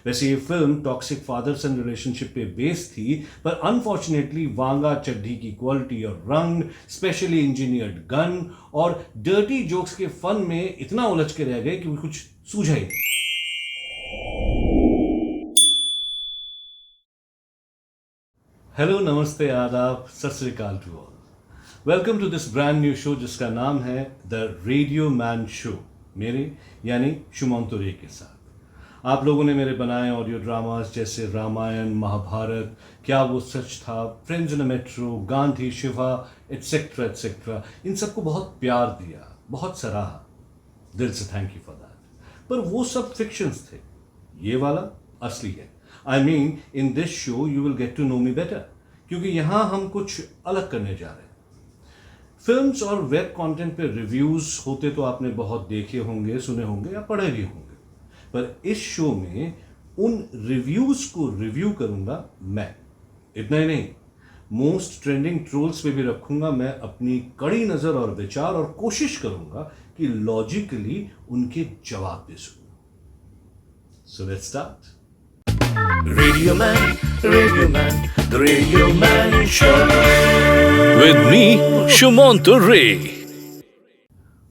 वैसे ये film toxic father son relationship पे बेस्ड थी, पर अनफॉर्चुनेटली वांगा चड्ढी की क्वालिटी और रंग, स्पेशली इंजीनियर्ड गन और डर्टी जोक्स के फन में इतना उलझ के रह गए कि कुछ सूझा ही नहीं। हेलो, नमस्ते, आदाब, सत श्री अकाल to all. Welcome to this brand new show जिसका नाम है द रेडियो मैन शो, मेरे यानी शुमंतो रे के साथ। आप लोगों ने मेरे बनाए ऑडियो ड्रामास जैसे रामायण, महाभारत, क्या वो सच था, friends in a metro, Gandhi, Shiva, etcetera etcetera, इन सबको बहुत प्यार दिया, बहुत सराहा। दिल से थैंक यू फॉर दैट। पर वो सब फिक्शंस थे, ये वाला असली है। I mean in this show you will get to know me better, क्योंकि यहां हम कुछ अलग करने जा रहे हैं। फिल्म्स और वेब कंटेंट पे रिव्यूज होते तो आपने बहुत देखे होंगे, सुने होंगे या पढ़े भी होंगे, पर इस शो में उन रिव्यूज को रिव्यू करूंगा मैं। इतना ही नहीं, मोस्ट ट्रेंडिंग ट्रोल्स पे भी रखूंगा मैं अपनी कड़ी नजर और विचार, और कोशिश करूंगा कि लॉजिकली उनके जवाब दे सकूं। So let's start. Radio Man, the Radio Man Show. With me, Shumanto Ray.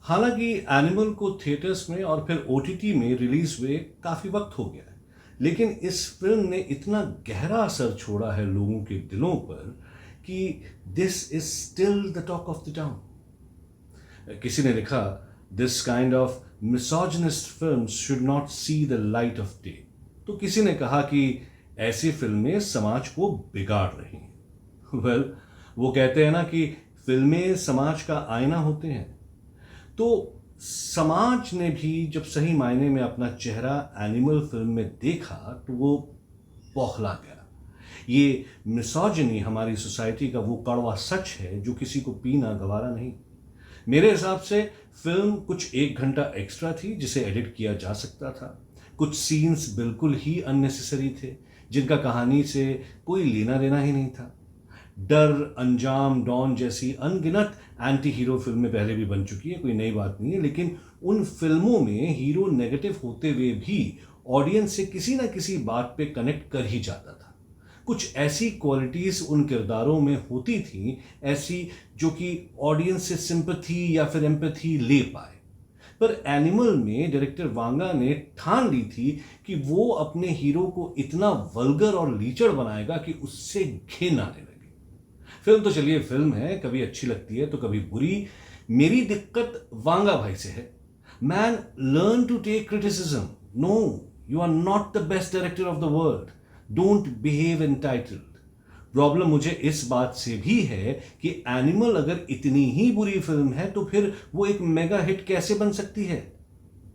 हालांकि एनिमल को थिएटर्स में और फिर ओटीटी में रिलीज हुए काफी वक्त हो गया है, लेकिन इस फिल्म ने इतना गहरा असर छोड़ा है लोगों के दिलों पर कि this is still the talk of the town. किसी ने लिखा, this kind of misogynist films should not see the light of day. तो किसी ने कहा कि ऐसी फिल्में समाज को बिगाड़ रही हैं। वेल, वो कहते हैं ना कि फिल्में समाज का आईना होते हैं। तो समाज ने भी जब सही मायने में अपना चेहरा एनिमल फिल्म में देखा तो वो बौखला गया। ये मिसोजिनी हमारी सोसाइटी का वो कड़वा सच है जो किसी को पीना गवारा नहीं। मेरे हिसाब से फिल्म कुछ 1 घंटा एक्स्ट्रा थी जिसे एडिट किया जा सकता था। कुछ सीन्स बिल्कुल ही अननेसेसरी थे जिनका कहानी से कोई लेना देना ही नहीं था। डर, अंजाम, डॉन जैसी अनगिनत एंटी हीरो फिल्में पहले भी बन चुकी है, कोई नई बात नहीं है, लेकिन उन फिल्मों में हीरो नेगेटिव होते हुए भी ऑडियंस से किसी ना किसी बात पे कनेक्ट कर ही जाता था। कुछ ऐसी क्वालिटीज उन किरदारों में होती थी, ऐसी जो कि ऑडियंस से सिंपैथी या फिर एम्पैथी ले पाए। पर एनिमल में डायरेक्टर वांगा ने ठान ली थी कि वो अपने हीरो को इतना वल्गर और लीचड़ बनाएगा कि उससे घिन आने लगे। फिल्म तो चलिए फिल्म है, कभी अच्छी लगती है तो कभी बुरी। मेरी दिक्कत वांगा भाई से है। Man, learn to take criticism. No, you are not the best director of the world. Don't behave entitled. Problem मुझे इस बात से भी है कि एनिमल अगर इतनी ही बुरी फिल्म है तो फिर वो एक मेगा हिट कैसे बन सकती है?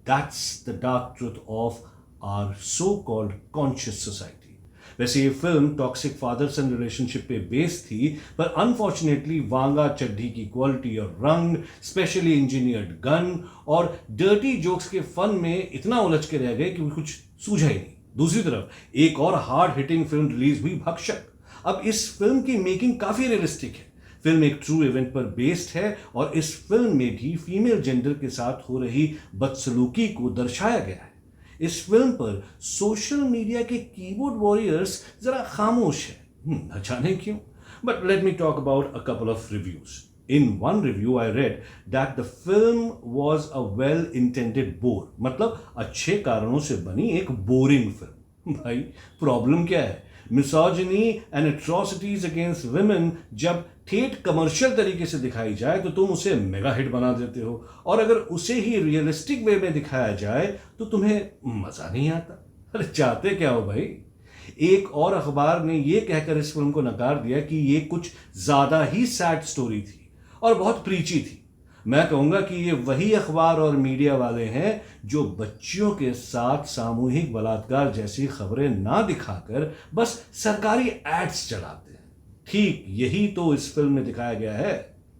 That's the dark truth of our so called conscious society. वैसे ये film toxic father son relationship पे बेस्ड थी, पर अनफॉर्चुनेटली वांगा चड्ढी की क्वालिटी और रंग, स्पेशली इंजीनियर्ड गन और डर्टी जोक्स के फन में इतना उलझ के रह गए कि कुछ सूझा ही नहीं। दूसरी तरफ एक और हार्ड हिटिंग फिल्म रिलीज हुई, भक्षक। अब इस फिल्म की मेकिंग काफी रियलिस्टिक है। फिल्म एक ट्रू इवेंट पर बेस्ड है और इस फिल्म में भी फीमेल जेंडर के साथ हो रही बदसलूकी को दर्शाया गया है। इस फिल्म पर सोशल मीडिया के कीबोर्ड वॉरियर्स जरा खामोश है, न जाने क्यों। But let me talk about a couple of reviews. In one review I read that the film was a well intended bore, मतलब अच्छे कारणों से बनी एक बोरिंग फिल्म। भाई, प्रॉब्लम क्या है? Misogyny and atrocities against women जब ठेठ कमर्शियल तरीके से दिखाई जाए तो तुम उसे मेगा हिट बना देते हो, और अगर उसे ही रियलिस्टिक वे में दिखाया जाए तो तुम्हें मजा नहीं आता। अरे चाहते क्या हो भाई? एक और अखबार ने यह कहकर इस फिल्म को नकार दिया कि ये कुछ ज्यादा ही सैड स्टोरी थी और बहुत प्रीची थी। मैं कहूंगा कि ये वही अखबार और मीडिया वाले हैं जो बच्चियों के साथ सामूहिक बलात्कार जैसी खबरें ना दिखाकर बस सरकारी एड्स चलाते हैं। ठीक यही तो इस फिल्म में दिखाया गया है।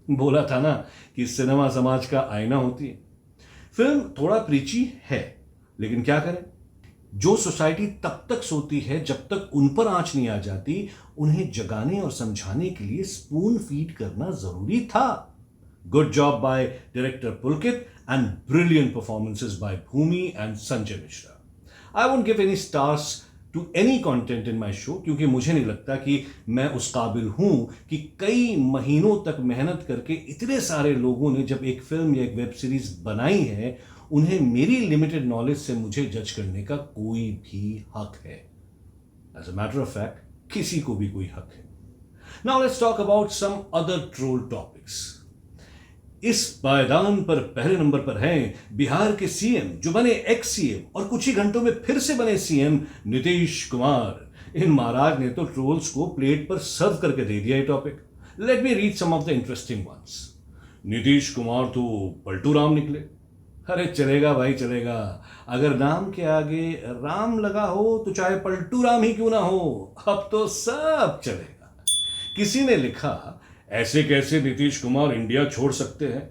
बोला था ना कि सिनेमा समाज का आईना होती है। फिल्म थोड़ा प्रीची है, लेकिन क्या करें, जो सोसाइटी तब तक सोती है जब तक उन पर आंच नहीं आ जाती, उन्हें जगाने और समझाने के लिए स्पून फीड करना जरूरी था। Good job by director Pulkit and brilliant performances by Bhumi and Sanjay Mishra. I won't give any stars to any content in my show, क्योंकि मुझे नहीं लगता कि मैं उस काबिल हूं कि कई महीनों तक मेहनत करके इतने सारे लोगों ने जब एक फिल्म या एक वेब सीरीज बनाई है, उन्हें मेरी लिमिटेड नॉलेज से मुझे जज करने का कोई भी हक है। As a matter of fact किसी को भी कोई हक है। Now let's talk about some other troll topics. इस पायदान पर पहले नंबर पर हैं बिहार के सीएम, जो बने एक्स सीएम और कुछ ही घंटों में फिर से बने सीएम, नीतीश कुमार। इन महाराज ने तो ट्रोल्स को प्लेट पर सर्व करके दे दिया ये topic. Let me read some of the interesting ones. Nitish Kumar तो पलटू राम निकले। अरे चलेगा भाई चलेगा, अगर नाम के आगे राम लगा हो तो चाहे पलटू राम ही क्यों ना हो, अब तो सब चलेगा। किसी ने लिखा, ऐसे कैसे नीतीश कुमार इंडिया छोड़ सकते हैं?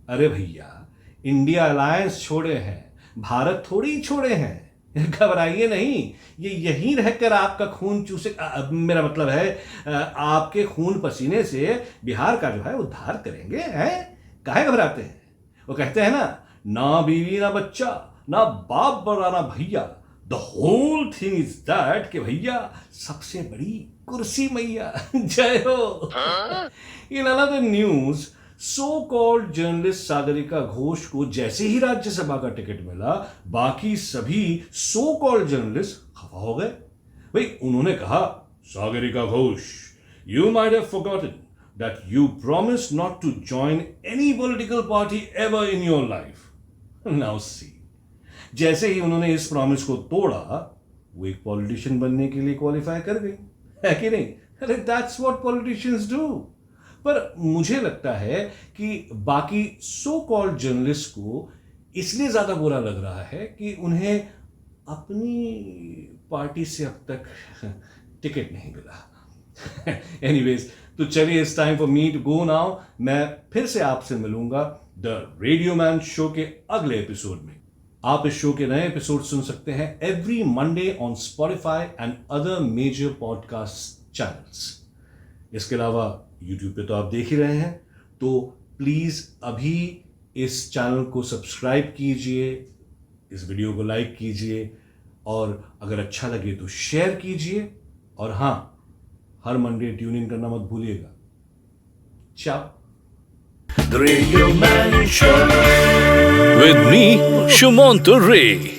अरे भैया, इंडिया अलायंस छोड़े हैं, भारत थोड़ी छोड़े हैं। घबराइए नहीं, ये यहीं रहकर आपका खून चूसे, मेरा मतलब है आपके खून पसीने से बिहार का जो है उद्धार करेंगे। हैं, काहे घबराते हैं? वो कहते हैं ना बीवी ना बच्चा, ना बाप बड़ा ना भैया, the whole thing is that कि भैया सबसे बड़ी कुर्सी मैया। जय हो। In another news, so called journalist Sagarika Ghosh को जैसे ही राज्यसभा का टिकट मिला, बाकी सभी सो कॉल्ड जर्नलिस्ट खफा हो गए। भाई उन्होंने कहा, Sagarika Ghosh, you might have forgotten that you promised not to join any political party ever in your life. Now see, जैसे ही उन्होंने इस प्रॉमिस को तोड़ा, वो एक पॉलिटिशियन बनने के लिए क्वालिफाई कर गई, है कि नहीं? अरे दैट्स व्हाट पॉलिटिशियंस डू। पर मुझे लगता है कि बाकी सो कॉल्ड जर्नलिस्ट को इसलिए ज्यादा बुरा लग रहा है कि उन्हें अपनी पार्टी से अब तक टिकट नहीं मिला। एनीवेज, तो चलिए, it's time for me to go now. मैं फिर से आपसे मिलूंगा द रेडियो मैन शो के अगले एपिसोड में। आप इस शो के नए एपिसोड सुन सकते हैं every Monday on Spotify and other major podcast channels. इसके अलावा यूट्यूब पे तो आप देख ही रहे हैं, तो प्लीज अभी इस चैनल को सब्सक्राइब कीजिए, इस वीडियो को लाइक कीजिए, और अगर अच्छा लगे तो शेयर कीजिए। और हाँ, हर मंडे ट्यून इन करना मत भूलिएगा। चाओ। The Radio Man Show with me, Shumanto Ray.